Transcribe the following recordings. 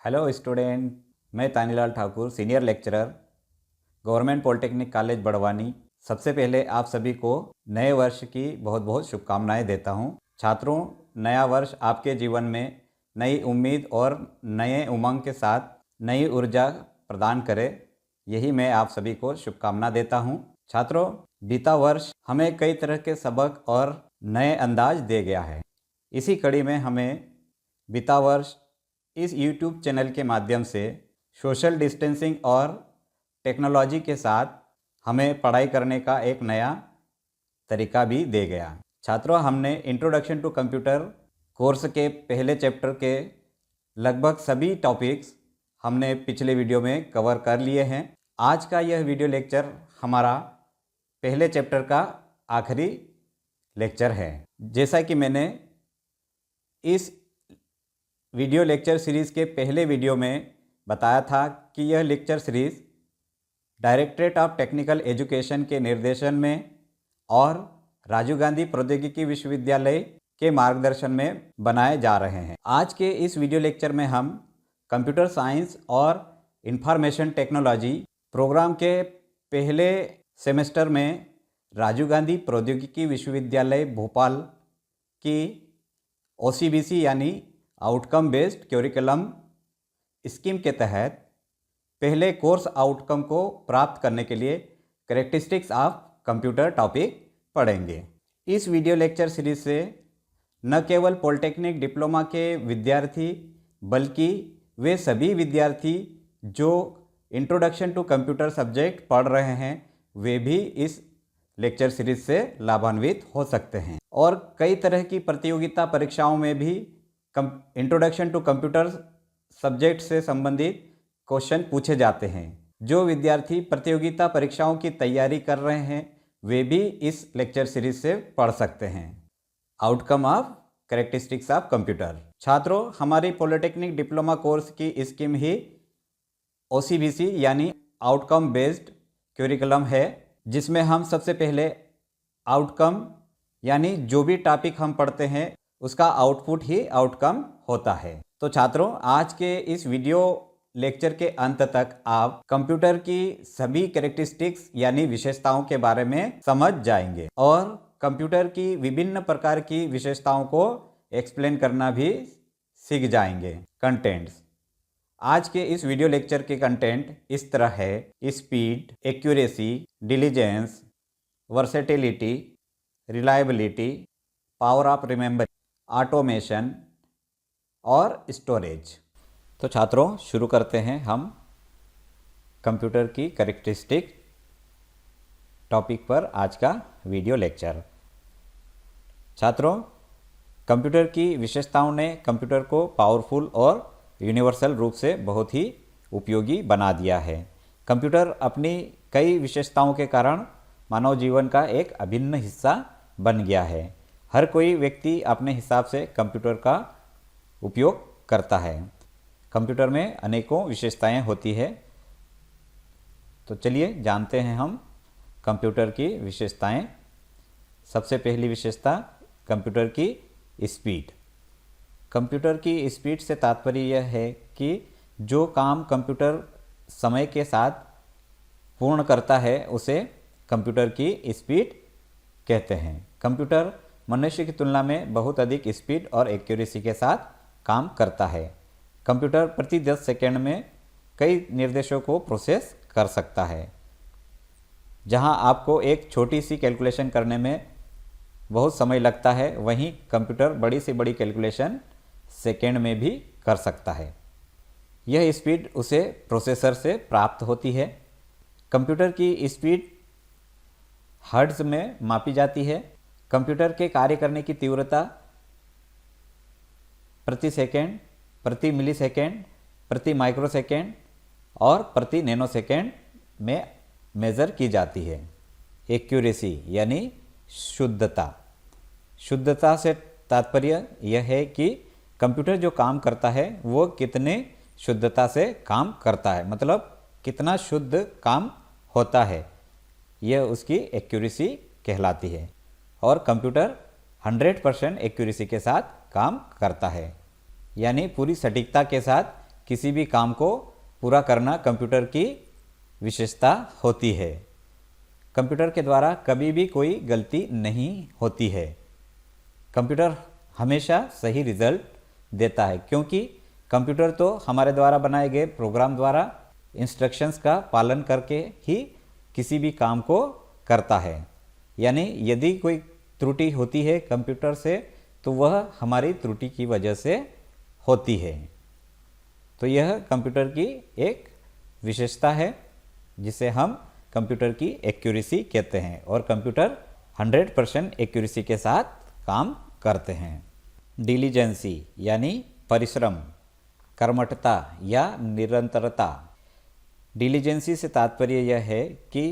Hello student, मैं Tanilal Thakur, senior lecturer, government polytechnic college Barwani. सबसे पहले आप सभी को नए वर्ष की बहुत बहुत शुभकामनाएं देता हूं। छात्रों, नया वर्ष आपके जीवन में नई उम्मीद और नए उमंग के साथ नई ऊर्जा प्रदान करे, यही मैं आप सभी को शुभकामना देता हूं। छात्रों, बीता वर्ष हमें कई तरह के सबक और नए अंदाज दे गया है। इसी कड़ी में हमें बीता वर्ष इस YouTube चैनल के माध्यम से सोशल डिस्टेंसिंग और टेक्नोलॉजी के साथ हमें पढ़ाई करने का एक नया तरीका भी दे गया। छात्रों, हमने इंट्रोडक्शन टू कंप्यूटर कोर्स के पहले चैप्टर के लगभग सभी टॉपिक्स हमने पिछले वीडियो में कवर कर लिए हैं। आज का यह वीडियो लेक्चर हमारा पहले चैप्टर का आखिरी लेक्चर है। जैसा कि मैंने इस वीडियो लेक्चर सीरीज़ के पहले वीडियो में बताया था कि यह lecture series directorate of technical education के निर्देशन में और राजीव गांधी प्रौद्योगिकी विश्वविद्यालय के मार्गदर्शन में बनाए जा रहे हैं। आज के इस वीडियो लेक्चर में हम कंप्यूटर साइंस और इंफॉर्मेशन टेक्नोलॉजी प्रोग्राम के पहले सेमेस्टर में राजीव गांधी प्रौद्योगिकी विश्वविद्यालय भोपाल की OCBC यानी आउटकम बेस्ड करिकुलम स्कीम के तहत पहले कोर्स आउटकम को प्राप्त करने के लिए कैरेक्टरिस्टिक्स ऑफ कंप्यूटर टॉपिक पढ़ेंगे। इस वीडियो लेक्चर सीरीज से न केवल पॉलिटेक्निक डिप्लोमा के विद्यार्थी बल्कि वे सभी विद्यार्थी जो इंट्रोडक्शन टू कंप्यूटर सब्जेक्ट पढ़ रहे हैं वे भी इस लेक्चर सीरीज से लाभान्वित हो सकते हैं। और कई तरह की प्रतियोगिता परीक्षाओं में भी इंट्रोडक्शन टू कंप्यूटर सब्जेक्ट से संबंधित क्वेश्चन पूछे जाते हैं। जो विद्यार्थी प्रतियोगिता परीक्षाओं की तैयारी कर रहे हैं वे भी इस लेक्चर सीरीज से पढ़ सकते हैं। Outcome of characteristics of computer. छात्रों, हमारी पॉलिटेक्निक डिप्लोमा कोर्स की स्कीम ही OCBC यानी आउटकम बेस्ड करिकुलम है, जिसमें हम सबसे पहले आउटकम यानी जो भी टॉपिक हम पढ़ते हैं उसका आउटपुट ही आउटकम होता है। तो छात्रों, आज के इस वीडियो लेक्चर के अंत तक आप कंप्यूटर की सभी कैरेक्टरिस्टिक्स यानी विशेषताओं के बारे में समझ जाएंगे और कंप्यूटर की विभिन्न प्रकार की विशेषताओं को एक्सप्लेन करना भी सीख जाएंगे। कंटेंट्स। आज के इस वीडियो लेक्चर के कंटेंट इस तरह है: speed, accuracy, diligence, versatility, reliability, power of remember, automation और स्टोरेज। तो छात्रों, शुरू करते हैं हम कंप्यूटर की कैरेक्टरिस्टिक टॉपिक पर आज का वीडियो लेक्चर। छात्रों, कंप्यूटर की विशेषताओं ने कंप्यूटर को पावरफुल और यूनिवर्सल रूप से बहुत ही उपयोगी बना दिया है। कंप्यूटर अपनी कई विशेषताओं के कारण मानव जीवन का एक अभिन्न हिस्सा बन गया है। हर कोई व्यक्ति अपने हिसाब से कंप्यूटर का उपयोग करता है। कंप्यूटर में अनेकों विशेषताएं होती है। तो चलिए जानते हैं हम कंप्यूटर की विशेषताएं। सबसे पहली विशेषता कंप्यूटर की स्पीड। कंप्यूटर की स्पीड से तात्पर्य यह है कि जो काम कंप्यूटर समय के साथ पूर्ण करता है उसे कंप्यूटर की स्पीड कहते हैं। कंप्यूटर मनुष्य की तुलना में बहुत अधिक स्पीड और एक्यूरेसी के साथ काम करता है। कंप्यूटर प्रति 10 सेकंड में कई निर्देशों को प्रोसेस कर सकता है। जहां आपको एक छोटी सी कैलकुलेशन करने में बहुत समय लगता है, वहीं कंप्यूटर बड़ी से बड़ी कैलकुलेशन सेकंड में भी कर सकता है। यह स्पीड उसे प्रोसेसर से प्राप्त होती है। कंप्यूटर की स्पीड हर्ट्ज में मापी जाती है। कंप्यूटर के कार्य करने की तीव्रता प्रति सेकंड, प्रति मिली सेकंड, प्रति माइक्रो सेकंड और प्रति नैनो सेकंड में मेज़र की जाती है। एक्यूरेसी यानी शुद्धता। शुद्धता से तात्पर्य यह है कि कंप्यूटर जो काम करता है वो कितने शुद्धता से काम करता है, मतलब कितना शुद्ध काम होता है, यह उसकी एक्यूरेसी कहलाती है। और कंप्यूटर 100% एक्यूरेसी के साथ काम करता है, यानी पूरी सटीकता के साथ किसी भी काम को पूरा करना कंप्यूटर की विशेषता होती है। कंप्यूटर के द्वारा कभी भी कोई गलती नहीं होती है। कंप्यूटर हमेशा सही रिजल्ट देता है, क्योंकि कंप्यूटर तो हमारे द्वारा बनाए गए प्रोग्राम द्वारा इंस्ट्रक्शंस का पालन करके ही किसी भी काम को करता है। यानी यदि कोई त्रुटि होती है कंप्यूटर से तो वह हमारी त्रुटि की वजह से होती है। तो यह कंप्यूटर की एक विशेषता है जिसे हम कंप्यूटर की एक्यूरेसी कहते हैं, और कंप्यूटर 100% एक्यूरेसी के साथ काम करते हैं। डिलीजेंसी यानी परिश्रम, कर्मठता या निरंतरता। डिलीजेंसी से तात्पर्य यह है कि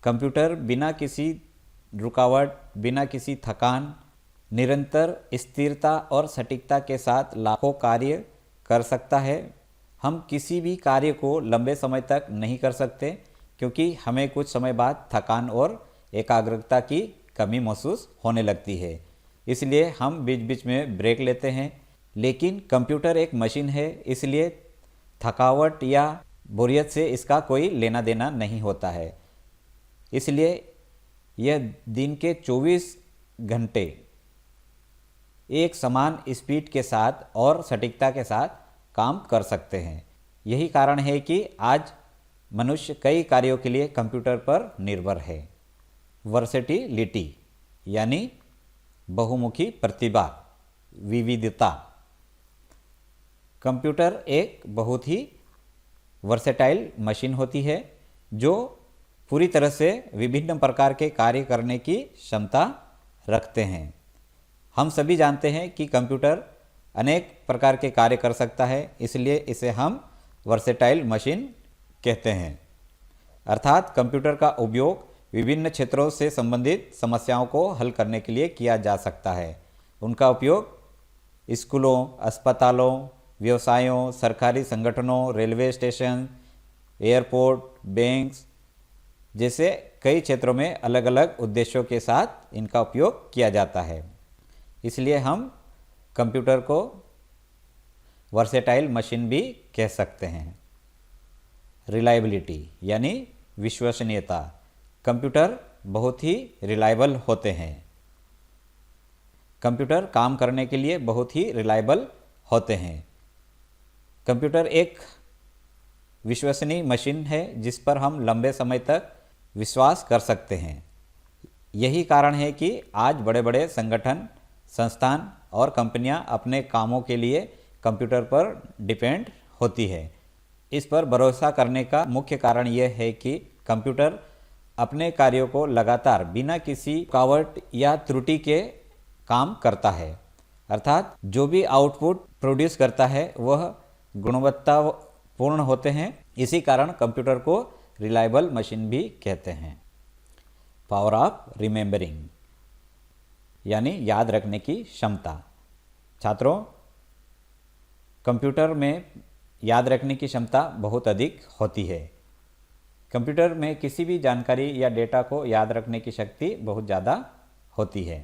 कंप्यूटर बिना किसी रुकावट, बिना किसी थकान, निरंतर स्थिरता और सटीकता के साथ लाखों कार्य कर सकता है। हम किसी भी कार्य को लंबे समय तक नहीं कर सकते, क्योंकि हमें कुछ समय बाद थकान और एकाग्रता की कमी महसूस होने लगती है। इसलिए हम बीच बीच में ब्रेक लेते हैं। लेकिन कंप्यूटर एक मशीन है, इसलिए थकावट या बोरियत से इसका कोई लेना देना नहीं होता है। इसलिए यह दिन के 24 घंटे एक समान स्पीड के साथ और सटीकता के साथ काम कर सकते हैं। यही कारण है कि आज मनुष्य कई कार्यों के लिए कंप्यूटर पर निर्भर है। वर्सेटिलिटी यानी बहुमुखी प्रतिभा, विविधता। कंप्यूटर एक बहुत ही वर्सेटाइल मशीन होती है जो पूरी तरह से विभिन्न प्रकार के कार्य करने की क्षमता रखते हैं। हम सभी जानते हैं कि कंप्यूटर अनेक प्रकार के कार्य कर सकता है, इसलिए इसे हम वर्सेटाइल मशीन कहते हैं। अर्थात कंप्यूटर का उपयोग विभिन्न क्षेत्रों से संबंधित समस्याओं को हल करने के लिए किया जा सकता है। उनका उपयोग स्कूलों, अस्पतालों, व्यवसायों, सरकारी संगठनों, रेलवे स्टेशन, एयरपोर्ट, बैंक्स जैसे कई क्षेत्रों में अलग अलग उद्देश्यों के साथ इनका उपयोग किया जाता है। इसलिए हम कंप्यूटर को वर्सेटाइल मशीन भी कह सकते हैं। रिलायबिलिटी यानी विश्वसनीयता। कंप्यूटर बहुत ही रिलायबल होते हैं। कंप्यूटर काम करने के लिए बहुत ही रिलायबल होते हैं। कंप्यूटर एक विश्वसनीय मशीन है जिस पर हम लंबे समय तक विश्वास कर सकते हैं। यही कारण है कि आज बड़े बड़े संगठन, संस्थान और कंपनियां अपने कामों के लिए कंप्यूटर पर डिपेंड होती है। इस पर भरोसा करने का मुख्य कारण यह है कि कंप्यूटर अपने कार्यों को लगातार बिना किसी रुकावट या त्रुटि के काम करता है। अर्थात जो भी आउटपुट प्रोड्यूस करता है वह गुणवत्तापूर्ण होते हैं। इसी कारण कंप्यूटर को रिलायबल मशीन भी कहते हैं। पावर ऑफ रिमेंबरिंग यानी याद रखने की क्षमता। छात्रों, कंप्यूटर में याद रखने की क्षमता बहुत अधिक होती है। कंप्यूटर में किसी भी जानकारी या डेटा को याद रखने की शक्ति बहुत ज़्यादा होती है।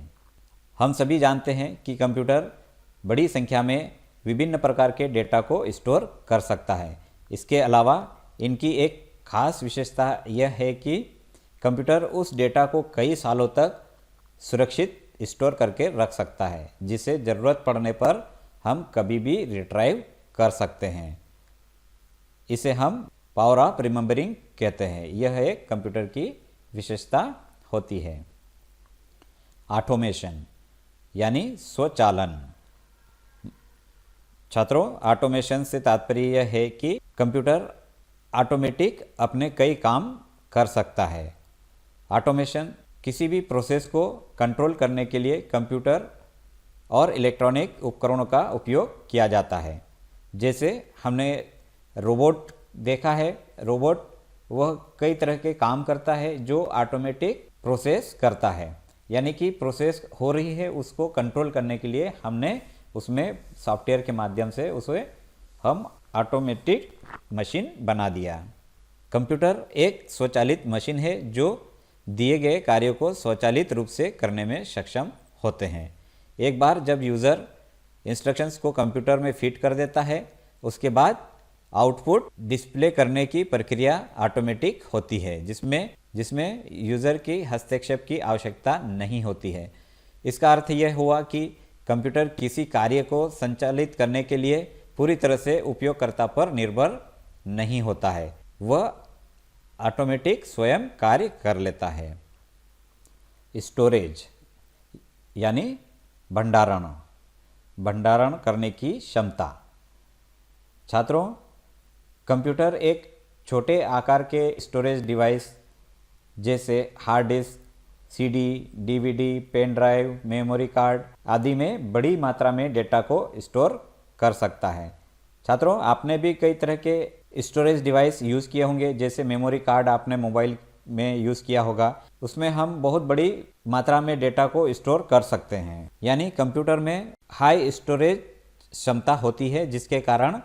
हम सभी जानते हैं कि कंप्यूटर बड़ी संख्या में विभिन्न प्रकार के डेटा को स्टोर कर सकता है। इसके अलावा इनकी एक खास विशेषता यह है कि कंप्यूटर उस डेटा को कई सालों तक सुरक्षित स्टोर करके रख सकता है, जिसे ज़रूरत पड़ने पर हम कभी भी रिट्राइव कर सकते हैं। इसे हम पावर ऑफ रिमेंबरिंग कहते हैं। यह एक कंप्यूटर की विशेषता होती है। ऑटोमेशन यानी स्वचालन। छात्रों, ऑटोमेशन से तात्पर्य यह है कि कंप्यूटर ऑटोमेटिक अपने कई काम कर सकता है। ऑटोमेशन किसी भी प्रोसेस को कंट्रोल करने के लिए कंप्यूटर और इलेक्ट्रॉनिक उपकरणों का उपयोग किया जाता है। जैसे हमने रोबोट देखा है। रोबोट वह कई तरह के काम करता है जो ऑटोमेटिक प्रोसेस करता है। यानी कि प्रोसेस हो रही है, उसको कंट्रोल करने के लिए हमने उसमें सॉफ्टवेयर के माध्यम से उसे हम ऑटोमेटिक मशीन बना दिया। कंप्यूटर एक स्वचालित मशीन है जो दिए गए कार्यों को स्वचालित रूप से करने में सक्षम होते हैं। एक बार जब यूज़र इंस्ट्रक्शंस को कंप्यूटर में फिट कर देता है, उसके बाद आउटपुट डिस्प्ले करने की प्रक्रिया ऑटोमेटिक होती है, जिसमें यूज़र की हस्तक्षेप की आवश्यकता नहीं होती है। इसका अर्थ यह हुआ कि कंप्यूटर किसी कार्य को संचालित करने के लिए पूरी तरह से उपयोगकर्ता पर निर्भर नहीं होता है, वह ऑटोमेटिक स्वयं कार्य कर लेता है। स्टोरेज यानी भंडारण करने की क्षमता। छात्रों, कंप्यूटर एक छोटे आकार के स्टोरेज डिवाइस जैसे hard disk, CD, DVD, pen drive, memory card आदि में बड़ी मात्रा में डेटा को स्टोर कर सकता है। छात्रों, आपने भी कई तरह के स्टोरेज डिवाइस यूज़ किए होंगे, जैसे मेमोरी कार्ड आपने मोबाइल में यूज़ किया होगा। उसमें हम बहुत बड़ी मात्रा में डेटा को स्टोर कर सकते हैं। यानी कंप्यूटर में हाई स्टोरेज क्षमता होती है, जिसके कारण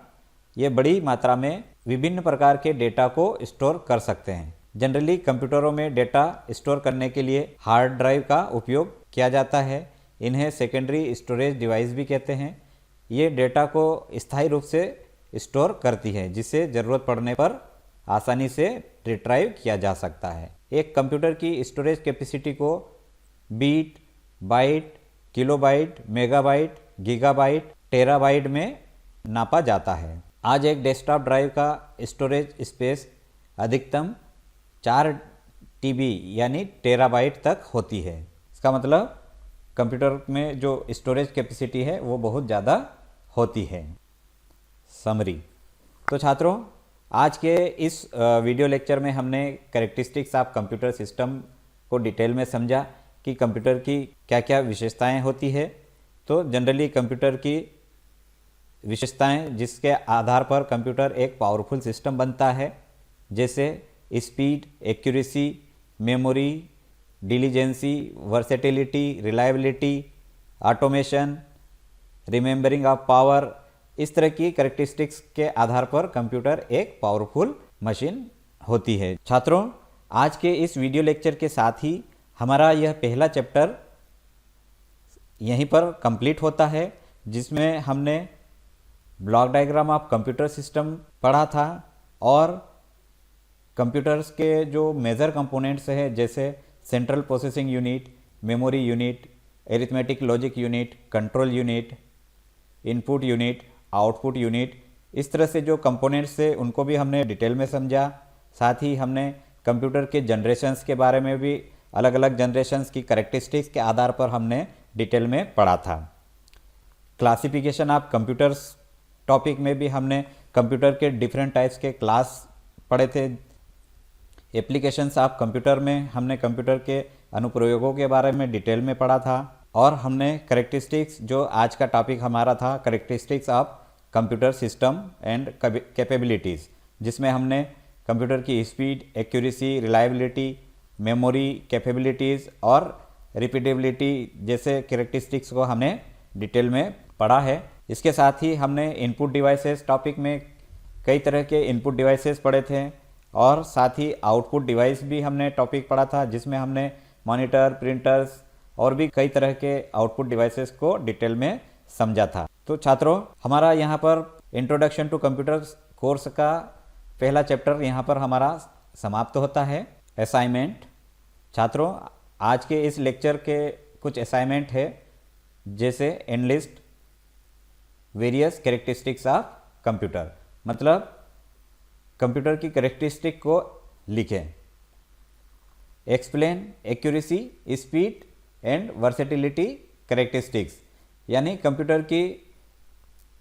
ये बड़ी मात्रा में विभिन्न प्रकार के डेटा को स्टोर कर सकते हैं। जनरली कंप्यूटरों में डेटा स्टोर करने के लिए हार्ड ड्राइव का उपयोग किया जाता है। इन्हें सेकेंडरी स्टोरेज डिवाइस भी कहते हैं। ये डेटा को स्थायी रूप से स्टोर करती है, जिसे ज़रूरत पड़ने पर आसानी से रिट्राइव किया जा सकता है। एक कंप्यूटर की स्टोरेज कैपेसिटी को bit, byte, kilobyte, megabyte, gigabyte, terabyte में नापा जाता है। आज एक डेस्कटॉप ड्राइव का स्टोरेज स्पेस अधिकतम 4 TB यानी टेराबाइट तक होती है। इसका मतलब कंप्यूटर में जो स्टोरेज कैपेसिटी है वो बहुत ज़्यादा होती है। समरी। तो छात्रों, आज के इस वीडियो लेक्चर में हमने कैरेक्टरिस्टिक्स ऑफ कंप्यूटर सिस्टम को डिटेल में समझा कि कंप्यूटर की क्या क्या विशेषताएं होती है। तो जनरली कंप्यूटर की विशेषताएं जिसके आधार पर कंप्यूटर एक पावरफुल सिस्टम बनता है, जैसे speed, accuracy, memory, diligence, versatility, reliability, automation, remembering of power, इस तरह की कैरेक्टरिस्टिक्स के आधार पर कंप्यूटर एक पावरफुल मशीन होती है। छात्रों, आज के इस वीडियो लेक्चर के साथ ही हमारा यह पहला चैप्टर यहीं पर कंप्लीट होता है, जिसमें हमने block diagram of computer system पढ़ा था और कंप्यूटर्स के जो मेजर कंपोनेंट्स हैं, जैसे central processing unit, memory unit, arithmetic logic unit, control unit, input unit, output unit, इस तरह से जो कंपोनेंट्स थे उनको भी हमने डिटेल में समझा। साथ ही हमने कंप्यूटर के जनरेशन्स के बारे में भी, अलग अलग जनरेशन्स की कैरेक्टरिस्टिक्स के आधार पर हमने डिटेल में पढ़ा था। क्लासिफिकेशन ऑफ कंप्यूटर्स टॉपिक में भी हमने कंप्यूटर के डिफरेंट टाइप्स के क्लास पढ़े थे। एप्लीकेशंस ऑफ कंप्यूटर में हमने कंप्यूटर के अनुप्रयोगों के बारे में डिटेल में पढ़ा था। और हमने कैरेक्टरिस्टिक्स, जो आज का टॉपिक हमारा था, characteristics of computer system and capabilities, जिसमें हमने कंप्यूटर की speed, accuracy, reliability, memory capabilities और रिपीटेबिलिटी जैसे कैरेक्टरिस्टिक्स को हमने डिटेल में पढ़ा है। इसके साथ ही हमने इनपुट डिवाइसेस टॉपिक में कई तरह के इनपुट डिवाइसेस पढ़े थे और साथ ही आउटपुट डिवाइस भी हमने टॉपिक पढ़ा था, जिसमें हमने मॉनिटर, प्रिंटर्स और भी कई तरह के आउटपुट डिवाइसेस को डिटेल में समझा था। तो छात्रों, हमारा यहाँ पर इंट्रोडक्शन टू कंप्यूटर्स कोर्स का पहला चैप्टर यहाँ पर हमारा समाप्त होता है। असाइनमेंट। छात्रों, आज के इस लेक्चर के कुछ असाइनमेंट है, जैसे enlist various characteristics of computer, मतलब कंप्यूटर की कैरेक्टरिस्टिक को लिखें। Explain accuracy, speed and versatility characteristics, यानी कंप्यूटर की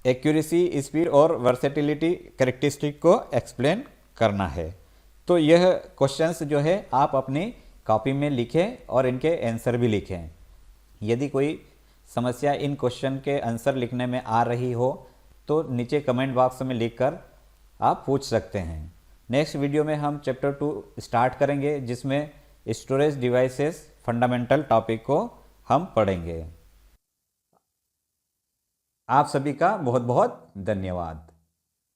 एक्यूरेसी, स्पीड और वर्सेटिलिटी कैरेक्टरिस्टिक को एक्सप्लेन करना है। तो यह क्वेश्चंस जो है आप अपनी कॉपी में लिखें और इनके आंसर भी लिखें। यदि कोई समस्या इन क्वेश्चन के आंसर लिखने में आ रही हो तो नीचे कमेंट बॉक्स में लिखकर आप पूछ सकते हैं। नेक्स्ट वीडियो में हम चैप्टर 2 स्टार्ट करेंगे, जिसमें स्टोरेज डिवाइसेस फंडामेंटल टॉपिक को हम पढ़ेंगे। आप सभी का बहुत बहुत धन्यवाद।